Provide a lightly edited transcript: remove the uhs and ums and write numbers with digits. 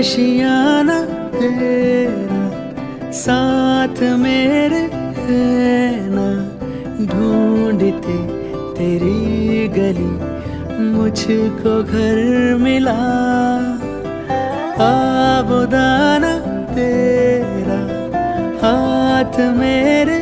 आशियाना तेरा साथ मेरे है ना, ढूंढते तेरी गली मुझको घर मिला। आबुदाना तेरा हाथ मेरे